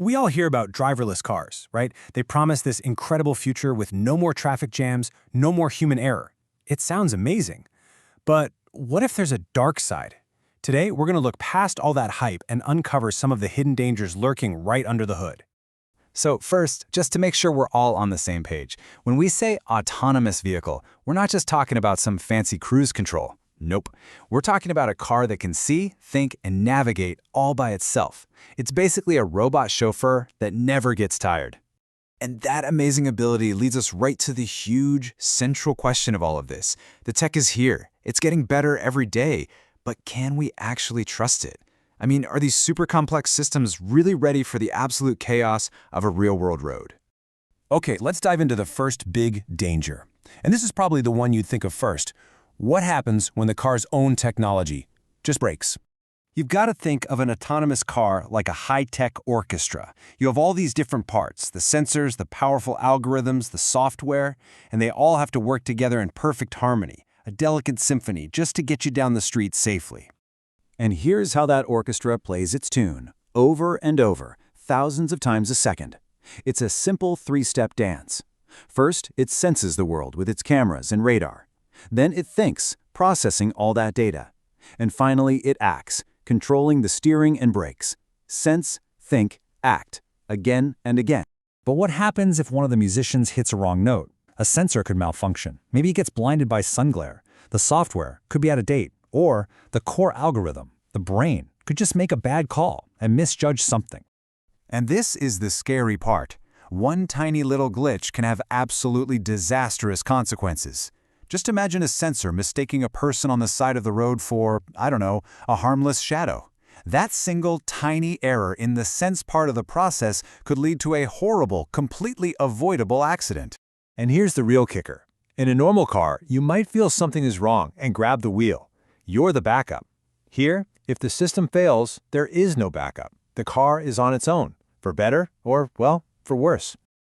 We all hear about driverless cars, right? They promise this incredible future with no more traffic jams, no more human error. It sounds amazing. But what if there's a dark side? Today, we're going to look past all that hype and uncover some of the hidden dangers lurking right under the hood. So first, just to make sure we're all on the same page, when we say autonomous vehicle, we're not just talking about some fancy cruise control. Nope. We're talking about a car that can see, think, and navigate all by itself. It's basically a robot chauffeur that never gets tired. And that amazing ability leads us right to the huge, central question of all of this. The tech is here. It's getting better every day. But can we actually trust it? I mean, are these super complex systems really ready for the absolute chaos of a real-world road? Okay, let's dive into the first big danger. And this is probably the one you'd think of first. What happens when the car's own technology just breaks? You've got to think of an autonomous car like a high-tech orchestra. You have all these different parts, the sensors, the powerful algorithms, the software, and they all have to work together in perfect harmony, a delicate symphony just to get you down the street safely. And here's how that orchestra plays its tune, over and over, thousands of times a second. It's a simple three-step dance. First, it senses the world with its cameras and radar. Then it thinks, processing all that data. And finally, it acts, controlling the steering and brakes. Sense, think, act, again and again. But what happens if one of the musicians hits a wrong note? A sensor could malfunction. Maybe it gets blinded by sun glare. The software could be out of date. Or the core algorithm, the brain, could just make a bad call and misjudge something. And this is the scary part. One tiny little glitch can have absolutely disastrous consequences. Just imagine a sensor mistaking a person on the side of the road for, I don't know, a harmless shadow. That single tiny error in the sense part of the process could lead to a horrible, completely avoidable accident. And here's the real kicker. In a normal car, you might feel something is wrong and grab the wheel. You're the backup. Here, if the system fails, there is no backup. The car is on its own, for better or, well, for worse.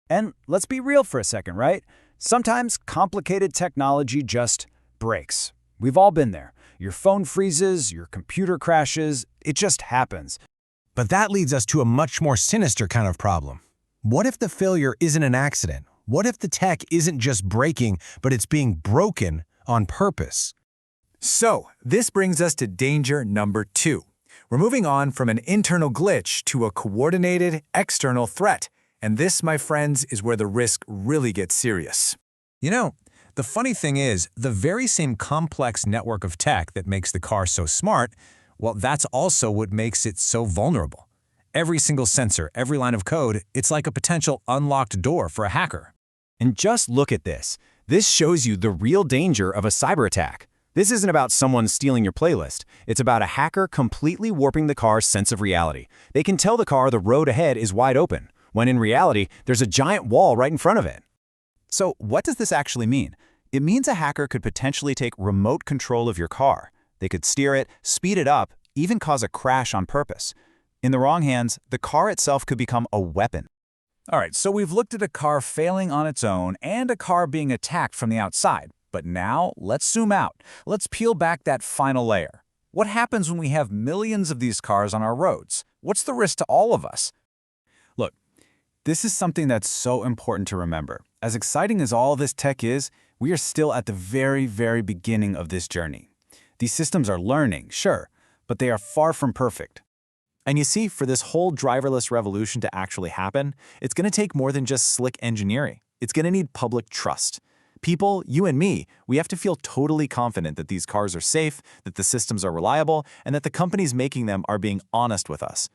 And let's be real for a second, right? Sometimes complicated technology just breaks. We've all been there. Your phone freezes, your computer crashes, it just happens. But that leads us to a much more sinister kind of problem. What if the failure isn't an accident? What if the tech isn't just breaking, but it's being broken on purpose? So, this brings us to danger number 2. We're moving on from an internal glitch to a coordinated external threat. And this, my friends, is where the risk really gets serious. You know, the funny thing is, the very same complex network of tech that makes the car so smart, well, that's also what makes it so vulnerable. Every single sensor, every line of code, it's like a potential unlocked door for a hacker. And just look at this. This shows you the real danger of a cyber attack. This isn't about someone stealing your playlist. It's about a hacker completely warping the car's sense of reality. They can tell the car the road ahead is wide open, when in reality, there's a giant wall right in front of it. So what does this actually mean? It means a hacker could potentially take remote control of your car. They could steer it, speed it up, even cause a crash on purpose. In the wrong hands, the car itself could become a weapon. All right, so we've looked at a car failing on its own and a car being attacked from the outside. But now, let's zoom out. Let's peel back that final layer. What happens when we have millions of these cars on our roads? What's the risk to all of us? Look, this is something that's so important to remember. As exciting as all this tech is, we are still at the very, very beginning of this journey. These systems are learning, sure, but they are far from perfect. And you see, for this whole driverless revolution to actually happen, it's going to take more than just slick engineering. It's going to need public trust. People, you and me, we have to feel totally confident that these cars are safe, that the systems are reliable, and that the companies making them are being honest with us.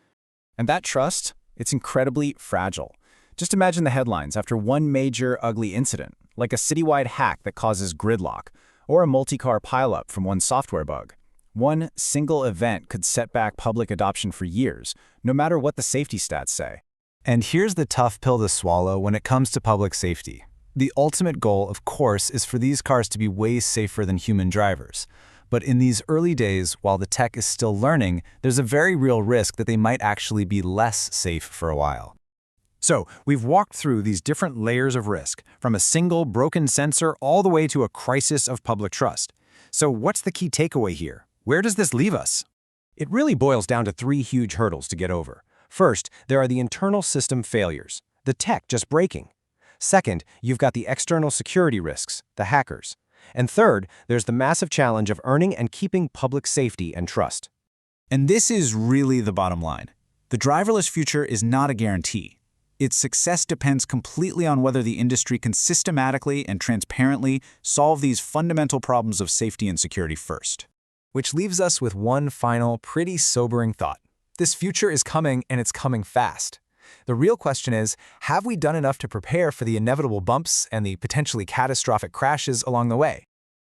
And that trust, it's incredibly fragile. Just imagine the headlines after one major ugly incident, like a citywide hack that causes gridlock, or a multi-car pileup from one software bug. One single event could set back public adoption for years, no matter what the safety stats say. And here's the tough pill to swallow when it comes to public safety. The ultimate goal, of course, is for these cars to be way safer than human drivers. But in these early days, while the tech is still learning, there's a very real risk that they might actually be less safe for a while. So, we've walked through these different layers of risk, from a single broken sensor all the way to a crisis of public trust. So what's the key takeaway here? Where does this leave us? It really boils down to 3 huge hurdles to get over. First, there are the internal system failures, the tech just breaking. Second, you've got the external security risks, the hackers. And third, there's the massive challenge of earning and keeping public safety and trust. And this is really the bottom line. The driverless future is not a guarantee. Its success depends completely on whether the industry can systematically and transparently solve these fundamental problems of safety and security first. Which leaves us with one final, pretty sobering thought. This future is coming, and it's coming fast. The real question is, have we done enough to prepare for the inevitable bumps and the potentially catastrophic crashes along the way?